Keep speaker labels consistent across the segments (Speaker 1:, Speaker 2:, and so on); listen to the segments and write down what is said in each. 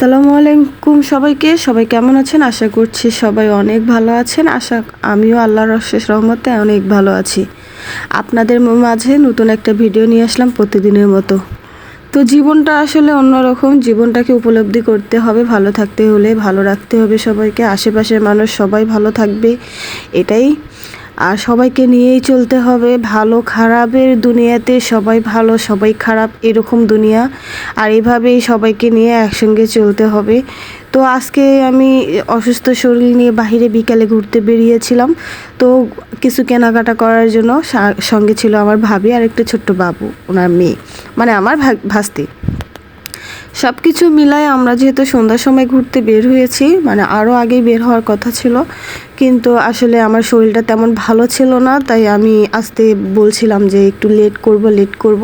Speaker 1: আসসালামু আলাইকুম সবাই কেমন আছেন? আশা করছি সবাই অনেক ভালো আছেন। আমিও আল্লাহর অশেষ রহমতে অনেক ভালো আছি। আপনাদের মাঝে নতুন একটা ভিডিও নিয়ে আসলাম প্রতিদিনের মতো। তো জীবনটা আসলে অন্যরকম, জীবনটাকে উপলব্ধি করতে হবে, ভালো থাকতে হলে ভালো রাখতে হবে সবাইকে, আশেপাশের মানুষ সবাই ভালো থাকবে এটাই, আর সবাইকে নিয়েই চলতে হবে। ভালো খারাপের দুনিয়াতে সবাই ভালো সবাই খারাপ এরকম দুনিয়া, আর এভাবেই সবাইকে নিয়ে একসঙ্গে চলতে হবে। তো আজকে আমি অসুস্থ শরীর নিয়ে বাইরে বিকালে ঘুরতে বেরিয়েছিলাম। তো কিছু কেনাকাটা করার জন্য সঙ্গে ছিল আমার ভাবি আর একটা ছোট্ট বাবু, ওনার মেয়ে, মানে আমার ভাস্তি। সব কিছু মিলায় আমরা যেহেতু সন্ধ্যার সময় ঘুরতে বের হয়েছি, মানে আরও আগেই বের হওয়ার কথা ছিল, কিন্তু আসলে আমার শরীরটা তেমন ভালো ছিল না, তাই আমি আসতে বলছিলাম যে একটু লেট করব।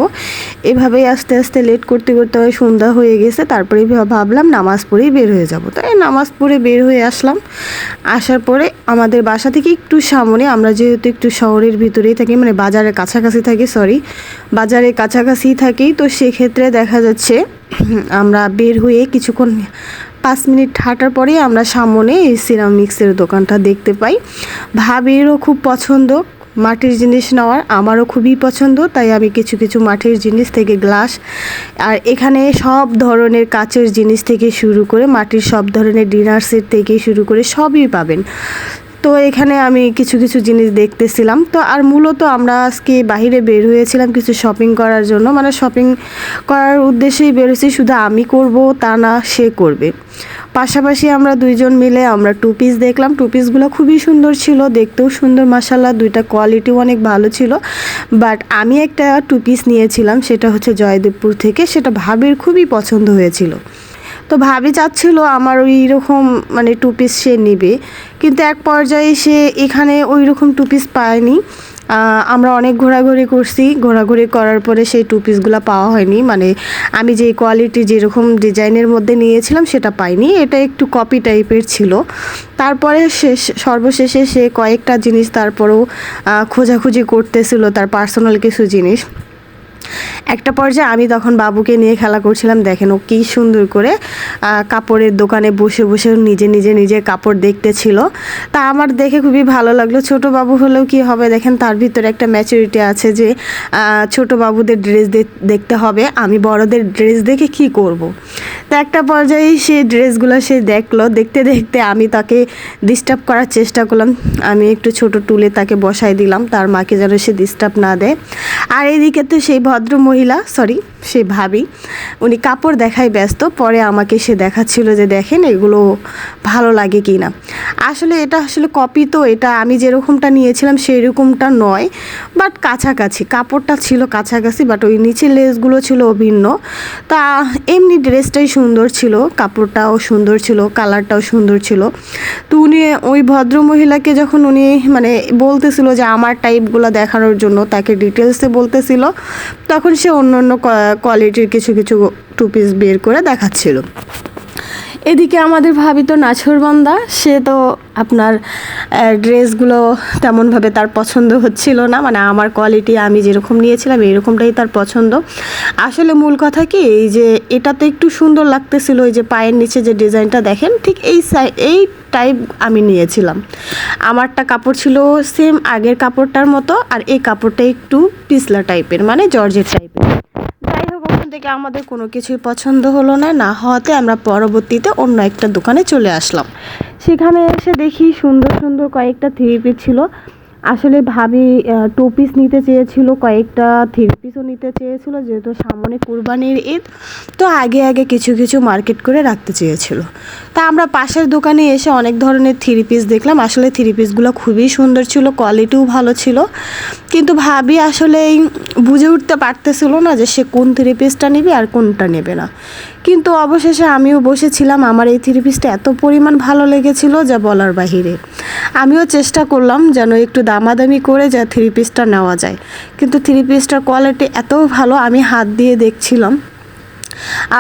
Speaker 1: এভাবেই আস্তে আস্তে লেট করতে করতে সন্ধ্যা হয়ে গেছে। তারপরে ভাবলাম নামাজ পড়েই বের হয়ে যাব, তাই নামাজ পড়ে বের হয়ে আসলাম। আসার পরে আমাদের বাসা থেকে একটু সামনে, আমরা যেহেতু একটু শহরের ভিতরেই থাকি, মানে বাজারের কাছাকাছি থাকি, তো সেক্ষেত্রে দেখা যাচ্ছে আমরা বের হয়ে কিছুক্ষণ 5 মিনিট হাঁটার পরে আমরা সামনে এই সিরামিক্সের দোকানটা দেখতে পাই। ভাবিরও খুব পছন্দ মাটির জিনিস নেওয়ার, আমারও খুবই পছন্দ, তাই আমি কিছু মাটির জিনিস থেকে গ্লাস, আর এখানে সব ধরনের কাচের জিনিস থেকে শুরু করে মাটির সব ধরনের ডিনার সেট থেকে শুরু করে সবই পাবেন। তো এখানে আমি কিছু জিনিস দেখতেছিলাম। তো আর মূলত আমরা আজকে বাইরে বের হয়েছিলাম কিছু শপিং করার জন্য, মানে শপিং করার উদ্দেশ্যেই বেরোছি। শুধু আমি করব তা না, সে করবে। পাশাপাশি আমরা দুইজন মিলে আমরা টু পিস দেখলাম। টু পিসগুলো খুবই সুন্দর ছিল, দেখতেও সুন্দর, মাশাআল্লাহ, দুইটা কোয়ালিটিও অনেক ভালো ছিল। বাট আমি একটা টু পিস নিয়েছিলাম, সেটা হচ্ছে জয়দেবপুর থেকে, সেটা ভাবির খুবই পছন্দ হয়েছিল। তো ভাবি চাচ্ছিল আমার ওই রকম মানে টু পিস সে নেবে, কিন্তু এক পর্যায়ে সে এখানে ওই রকম টু পিস পায়নি। আমরা অনেক ঘোরাঘুরি করার পরে সেই টু পিসগুলো পাওয়া হয়নি, মানে আমি যে কোয়ালিটি যেরকম ডিজাইনের মধ্যে নিয়েছিলাম সেটা পাইনি, এটা একটু কপি টাইপের ছিল। তারপরে সর্বশেষে সে কয়েকটা জিনিস তারপরেও খোঁজাখুঁজি করতেছিল, তার পার্সোনাল কিছু জিনিস। একটা পর্যায়ে আমি তখন বাবুকে নিয়ে খেলা করছিলাম। দেখেন ও কী সুন্দর করে কাপড়ের দোকানে বসে নিজে কাপড় দেখতেছিল। তা আমার দেখে খুবই ভালো লাগলো। ছোট বাবু হলেও কি হবে, দেখেন তার ভিতরে একটা ম্যাচুরিটি আছে যে ছোট বাবুদের ড্রেস দেখতে হবে, আমি বড়দের ড্রেস দেখে কি করব। তা একটা পর্যায়ে সেই ড্রেসগুলো সে দেখতে আমি তাকে ডিস্টার্ব করার চেষ্টা করলাম। আমি একটু ছোট টুলে তাকে বসাই দিলাম, তার মাকে যেন সে ডিস্টার্ব না দেয়। আর এইদিকে তো সেই সেই ভাবি, উনি কাপড় দেখায় ব্যস্ত। পরে আমাকে সে দেখাচ্ছিল যে দেখেন এগুলো ভালো লাগে কি না। আসলে এটা কপি, তো এটা আমি যেরকমটা নিয়েছিলাম সেই রকমটা নয়, বাট কাছাকাছি কাপড়টা ছিল কাছাকাছি, বাট ওই নিচের লেসগুলো ছিল ভিন্ন। তা এমনি ড্রেসটাই সুন্দর ছিল, কাপড়টাও সুন্দর ছিল, কালারটাও সুন্দর ছিল। তো উনি ওই ভদ্র মহিলাকে যখন উনি মানে বলতেছিল যে আমার টাইপগুলো দেখানোর জন্য, তাকে ডিটেলসে বলতেছিল, তখন সে অন্য কোয়ালিটির কিছু টু পিস বের করে দেখাচ্ছিল। এদিকে আমাদের ভাবি তো নাছোড়বান্দা, সে তো আপনার ড্রেসগুলো তেমনভাবে তার পছন্দ হচ্ছিল না, মানে আমার কোয়ালিটি আমি যেরকম নিয়েছিলাম এইরকমটাই তার পছন্দ। আসলে মূল কথা কি, এই যে এটাতে একটু সুন্দর লাগতেছিল, ওই যে পায়ের নিচে যে ডিজাইনটা দেখেন, ঠিক এই টাইপ আমি নিয়েছিলাম। আমারটা কাপড় ছিল সেম আগের কাপড়টার মতো, আর এই কাপড়টা একটু পিছলা টাইপের, মানে জর্জেট টাইপের। যাই হোক, ওখান থেকে আমাদের কোনো কিছুই পছন্দ হলো না হওয়াতে আমরা পরবর্তীতে অন্য একটা দোকানে চলে আসলাম। সেখানে এসে দেখি সুন্দর কয়েকটা থ্রি পিস ছিল। আসলে ভাবি টু পিস নিতে চেয়েছিল, কয়েকটা থ্রি পিসও নিতে চেয়েছিল, যেহেতু সামনে কুরবানির ঈদ, তো আগে কিছু মার্কেট করে রাখতে চেয়েছিল। তা আমরা পাশের দোকানে এসে অনেক ধরনের থ্রি পিস দেখলাম। আসলে থ্রি পিসগুলো খুবই সুন্দর ছিল, কোয়ালিটিও ভালো ছিল, কিন্তু ভাবি আসলে বুঝে উঠতে পারতেছিল না যে সে কোন থ্রি পিসটা নেবে আর কোনটা নেবে না। কিন্তু অবশেষে আমিও বসেছিলাম, আমার এই থ্রি পিসটা এত পরিমাণ ভালো লেগেছিল যা বলার বাহিরে। আমিও চেষ্টা করলাম যেন একটু দামাদামি করে যা থ্রি পিসটা নেওয়া যায়, কিন্তু থ্রি পিসটার কোয়ালিটি এত ভালো, আমি হাত দিয়ে দেখছিলাম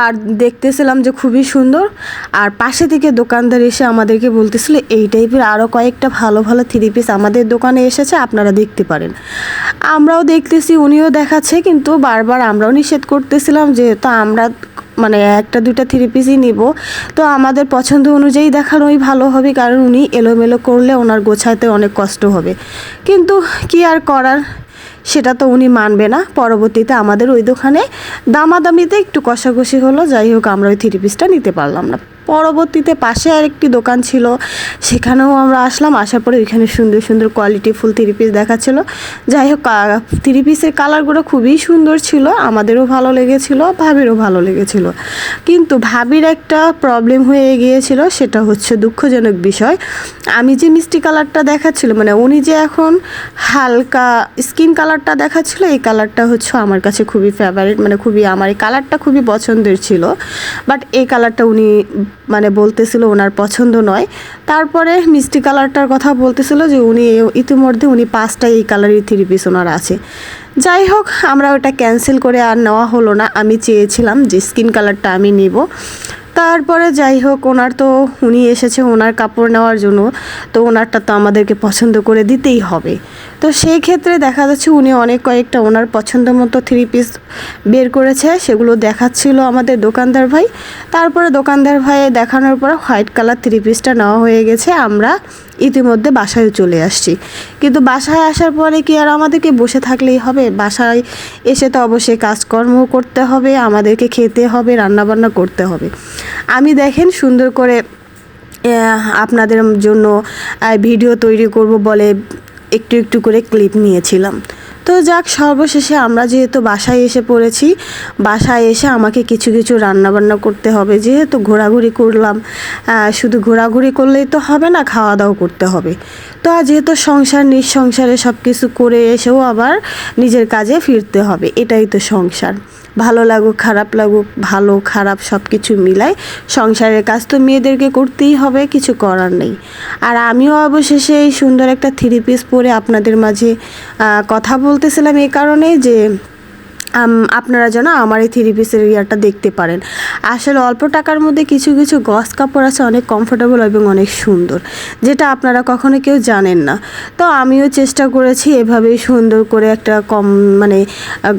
Speaker 1: আর দেখতেছিলাম যে খুবই সুন্দর। আর পাশে থেকে দোকানদার এসে আমাদেরকে বলতেছিল এই টাইপের আরও কয়েকটা ভালো থ্রি পিস আমাদের দোকানে এসেছে, আপনারা দেখতে পারেন। আমরাও দেখতেছি, উনিও দেখাচ্ছে, কিন্তু বারবার আমরাও নিষেধ করতেছিলাম, যেহেতু আমরা মানে একটা দুইটা থ্রি পিসই নিব। তো আমাদের পছন্দ অনুযায়ী দেখানোই ভালো হবে, কারণ উনি এলোমেলো করলে ওনার গোছাতে অনেক কষ্ট হবে। কিন্তু কি আর করার, সেটা তো উনি মানবে না। পরবর্তীতে আমাদের ওই দোকানে দামাদামিতে একটু কষাকষি হলো, যাই হোক আমরা ওই থ্রি পিসটা নিতে পারলাম না। পরবর্তীতে পাশে আরেকটি দোকান ছিল, সেখানেও আমরা আসলাম। আসার পরে ওইখানে সুন্দর সুন্দর কোয়ালিটি ফুল থ্রি পিস দেখাচ্ছিলো। যাই হোক থ্রি পিসের কালারগুলো খুবই সুন্দর ছিল, আমাদেরও ভালো লেগেছিল, ভাবিরও ভালো লেগেছিল। কিন্তু ভাবির একটা প্রবলেম হয়ে গিয়েছিল, সেটা হচ্ছে দুঃখজনক বিষয়। আমি যে মিষ্টি কালারটা দেখাচ্ছিল, মানে উনি যে এখন হালকা স্কিন কালারটা দেখাচ্ছিল, এই কালারটা হচ্ছে আমার কাছে খুবই ফেভারিট, মানে খুবই আমার এই কালারটা খুবই পছন্দের ছিল। বাট এই কালারটা উনি মানে বলতেছিল ওনার পছন্দ নয়। তারপরে মিষ্টি কালারটার কথা বলতেছিল যে উনি ইতিমধ্যে উনি 5টা এই কালারের থ্রি পিস ওনার আছে। যাই হোক আমরা ওটা ক্যান্সেল করে আর নেওয়া হলো না। আমি চেয়েছিলাম যে স্কিন কালারটা আমি নিব। তারপরে যাই হোক ওনার তো উনি এসেছে ওনার কাপড় নেওয়ার জন্য, তো ওনারটা তো আমাদেরকে পছন্দ করে দিতেই হবে। তো সেই ক্ষেত্রে দেখা যাচ্ছে উনি অনেক কয়েকটা ওনার পছন্দ মতো থ্রি পিস বের করেছে, সেগুলো দেখাচ্ছিল আমাদের দোকানদার ভাই। তারপরে দোকানদার ভাই দেখানোর পর হোয়াইট কালার থ্রি পিসটা নেওয়া হয়ে গেছে। আমরা ইতিমধ্যে বাসায় চলে আসছি। কিন্তু বাসায় আসার পরে কি আর আমাদেরকে বসে থাকলেই হবে? বাসায় এসে তো অবশ্যই কাজকর্ম করতে হবে, আমাদেরকে খেতে হবে, রান্নাবান্না করতে হবে। আমি দেখেন সুন্দর করে আপনাদের জন্য ভিডিও তৈরি করব বলে একটু একটু করে ক্লিপ নিয়েছিলাম। তো যাক, সর্বশেষে আমরা যেহেতু বাসায় এসে পড়েছি, বাসায় এসে আমাকে কিছু কিছু রান্নাবান্না করতে হবে। যেহেতু ঘোরাঘুরি করলাম, শুধু ঘোরাঘুরি করলেই তো হবে না, খাওয়া দাওয়া করতে হবে। তো যেহেতু সংসার, নিঃসংসারে সব কিছু করে এসেও আবার নিজের কাজে ফিরতে হবে, এটাই তো সংসার। ভালো লাগুক খারাপ লাগুক, ভালো খারাপ সব কিছু মিলাই সংসারের কাজ তো মেয়েদেরকে করতেই হবে, কিছু করার নেই। আর আমিও অবশেষে এই সুন্দর একটা থ্রি পিস পরে আপনাদের মাঝে কথা বলতেছিলাম এই কারণে যে আপনারা যেন আমার এই থ্রি পিসের ইয়ারটা দেখতে পারেন। আসলে অল্প টাকার মধ্যে কিছু কিছু গস কাপড় আছে অনেক কমফোর্টেবল এবং অনেক সুন্দর, যেটা আপনারা কখনো কেউ জানেন না। তো আমিও চেষ্টা করেছি এভাবেই সুন্দর করে একটা মানে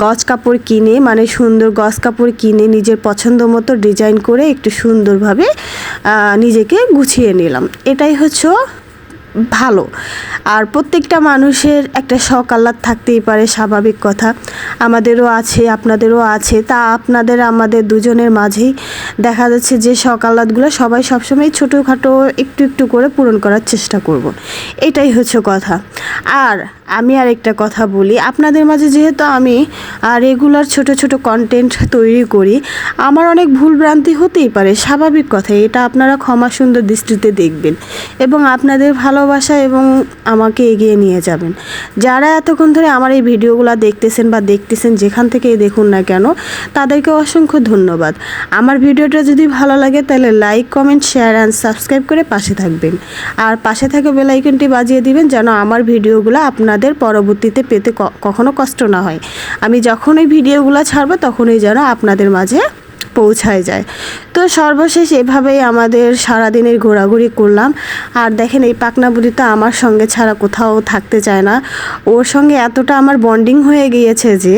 Speaker 1: গস কাপড় কিনে, মানে সুন্দর গস কাপড় কিনে নিজের পছন্দ মতো ডিজাইন করে একটু সুন্দরভাবে নিজেকে গুছিয়ে নিলাম। এটাই হচ্ছে ভালো। আর প্রত্যেকটা মানুষের একটা শখ আহ্লাদ থাকতেই পারে, স্বাভাবিক কথা। আমাদেরও আছে, আপনাদেরও আছে। তা আপনাদের আমাদের দুজনের মাঝেই দেখা যাচ্ছে যে শখ আহ্লাদগুলো সবাই সবসময় ছোটোখাটো একটু একটু করে পূরণ করার চেষ্টা করব, এটাই হচ্ছে কথা। আর আমি আরেকটা কথা বলি, আপনাদের মাঝে যেহেতু আমি রেগুলার ছোট ছোট কন্টেন্ট তৈরি করি, আমার অনেক ভুলভ্রান্তি হতেই পারে, স্বাভাবিক কথা। এটা আপনারা ক্ষমা সুন্দর দৃষ্টিতে দেখবেন এবং আপনাদের ভালোবাসা এবং আমাকে এগিয়ে নিয়ে যাবেন। যারা এতক্ষণ ধরে আমার এই ভিডিওগুলো দেখতেছেন বা দেখতেছেন, যেখান থেকেই দেখুন না কেন, তাদেরকে অসংখ্য ধন্যবাদ। আমার ভিডিওটা যদি ভালো লাগে তাহলে like, comment, share and subscribe করে পাশে থাকবেন। আর পাশে থাকা বেল আইকনটি বাজিয়ে দিবেন যেন আমার ভিডিওগুলো আপনাদের পরবর্তীতে পেতে কখনো কষ্ট না হয়। আমি যখন এই ভিডিওগুলো ছাড়বো তখনই যেন আপনাদের মাঝে পৌঁছায় যায়। তো সর্বশেষ এভাবেই আমাদের সারাদিনের ঘোরাঘুরি করলাম। আর দেখেন এই পাকনা বুড়ি তো আমার সঙ্গে ছাড়া কোথাও থাকতে চায় না। ওর সঙ্গে এতটা আমার বন্ডিং হয়ে গিয়েছে যে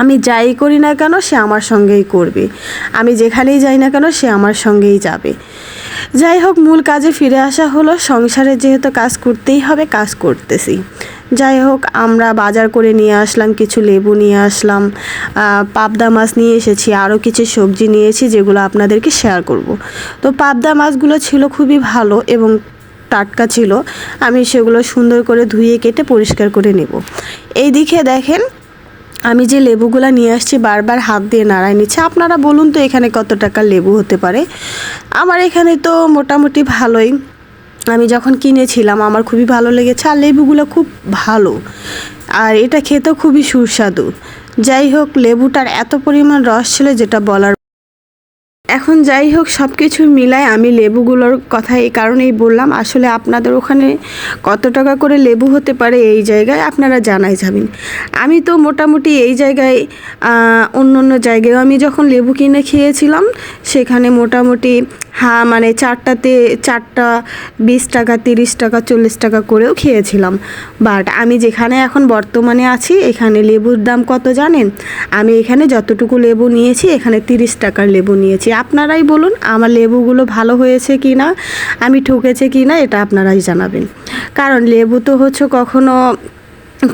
Speaker 1: আমি যাই করি না কেন সে আমার সঙ্গেই করবে, আমি যেখানেই যাই না কেন সে আমার সঙ্গেই যাবে। যাই হোক, মূল কাজে ফিরে আসা হলো। সংসারে যেহেতু কাজ করতেই হবে, কাজ করতেছি। যাই হোক, আমরা বাজার করে নিয়ে আসলাম, কিছু লেবু নিয়ে আসলাম, পাবদা মাছ নিয়ে এসেছি, আরও কিছু সবজি নিয়েছি যেগুলো আপনাদেরকে শেয়ার করব। তো পাবদা মাছগুলো ছিল খুবই ভালো এবং টাটকা ছিল। আমি সেগুলো সুন্দর করে ধুয়ে কেটে পরিষ্কার করে নেব। এই দিকে দেখেন আমি যে লেবুগুলো নিয়ে আসছি বারবার হাত দিয়ে নাড়ায় নিচ্ছে। আপনারা বলুন তো এখানে কত টাকার লেবু হতে পারে? আমার এখানে তো মোটামুটি ভালোই। আমি যখন কিনেছিলাম আমার খুবই ভালো লেগেছে, আর লেবুগুলো খুব ভালো, আর এটা খেতেও খুবই সুস্বাদু। যাই হোক, লেবুটার এত পরিমাণ রস ছিল যেটা বলার। এখন যাই হোক, সব কিছু মিলায় আমি লেবুগুলোর কথা এই কারণেই বললাম। আসলে আপনাদের ওখানে কত টাকা করে লেবু হতে পারে এই জায়গায় আপনারা জানাই যাবেন। আমি তো মোটামুটি এই জায়গায় অন্য অন্য জায়গায় আমি যখন লেবু কিনে খেয়েছিলাম সেখানে মোটামুটি হ্যাঁ মানে চারটাতে 4টা 20 টাকা 30 টাকা 40 টাকা করেও খেয়েছিলাম। বাট আমি যেখানে এখন বর্তমানে আছি এখানে লেবুর দাম কত জানেন? আমি এখানে যতটুকু লেবু নিয়েছি এখানে 30 টাকার লেবু নিয়েছি। আপনারাই বলুন আমার লেবুগুলো ভালো হয়েছে কি না, আমি ঠকেছে কি না, এটা আপনারাই জানাবেন। কারণ লেবু তো হচ্ছে কখনো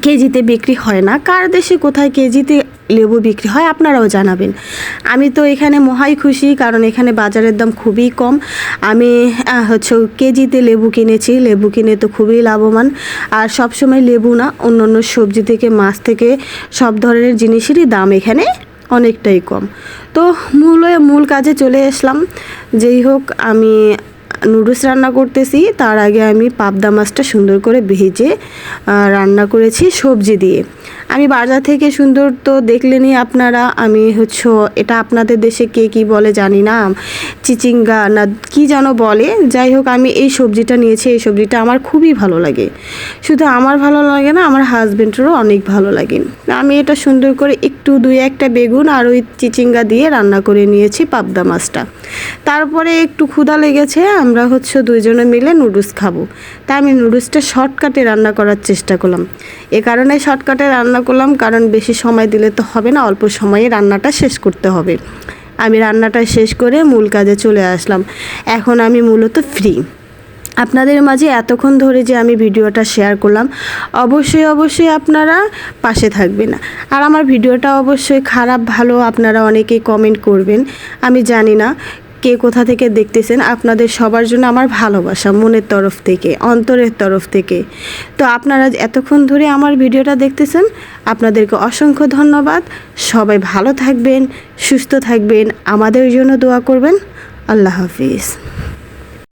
Speaker 1: কেজিতে বিক্রি হয় না, কার দেশে কোথায় কেজিতে লেবু বিক্রি হয় আপনারাও জানাবেন। আমি তো এখানে মহাই খুশি, কারণ এখানে বাজারের দাম খুবই কম। আমি হচ্ছে কেজিতে লেবু কিনেছি, লেবু কিনে তো খুবই লাভবান। আর সবসময় লেবু না, অন্য অন্য সবজি থেকে মাছ থেকে সব ধরনের জিনিসেরই দাম এখানে অনেকটাই কম। তো মূল কাজে চলে আসলাম। যেই হোক, আমি নুডলস রান্না করতেছি, তার আগে আমি পাবদা মাছটা সুন্দর করে ভেজে রান্না করেছি সবজি দিয়ে। আমি বাজার থেকে সুন্দর তো দেখলেনই আপনারা, আমি হচ্ছে এটা আপনাদের দেশে কে কী বলে জানি না, চিচিঙ্গা না কি যেন বলে, যাই হোক আমি এই সবজিটা নিয়েছি। এই সবজিটা আমার খুবই ভালো লাগে, শুধু আমার ভালো লাগে না, আমার হাজব্যান্ডেরও অনেক ভালো লাগে। আমি এটা সুন্দর করে একটু 2-1টা বেগুন আর ওই চিচিঙ্গা দিয়ে রান্না করে নিয়েছি পাবদা মাছটা। তারপরে একটু ক্ষুধা লেগেছে, আমরা হচ্ছে দুইজনে মিলে নুডলস খাবো, তাই আমি নুডলসটা শর্টকাটে রান্না করার চেষ্টা করলাম। এ কারণে শর্টকাটে রান্না করলাম, কারণ বেশি সময় দিলে তো হবে না, অল্প সময়ে রান্নাটা শেষ করতে হবে। আমি রান্নাটা শেষ করে মূল কাজে চলে আসলাম। এখন আমি মূলত ফ্রি। আপনাদের মাঝে এতক্ষণ ধরে যে আমি ভিডিওটা শেয়ার করলাম, অবশ্যই আপনারা পাশে থাকবেন। আর আমার ভিডিওটা অবশ্যই খারাপ ভালো আপনারা অনেকেই কমেন্ট করবেন, আমি জানি না কে কোথা থেকে দেখতেছেন। আপনাদের সবার জন্য আমার ভালোবাসা মনের তরফ থেকে, অন্তরের তরফ থেকে। তো আপনারা এতক্ষণ ধরে আমার ভিডিওটা দেখতেছেন, আপনাদেরকে অসংখ্য ধন্যবাদ। সবাই ভালো থাকবেন, সুস্থ থাকবেন, আমাদের জন্য দোয়া করবেন। আল্লাহ হাফিজ।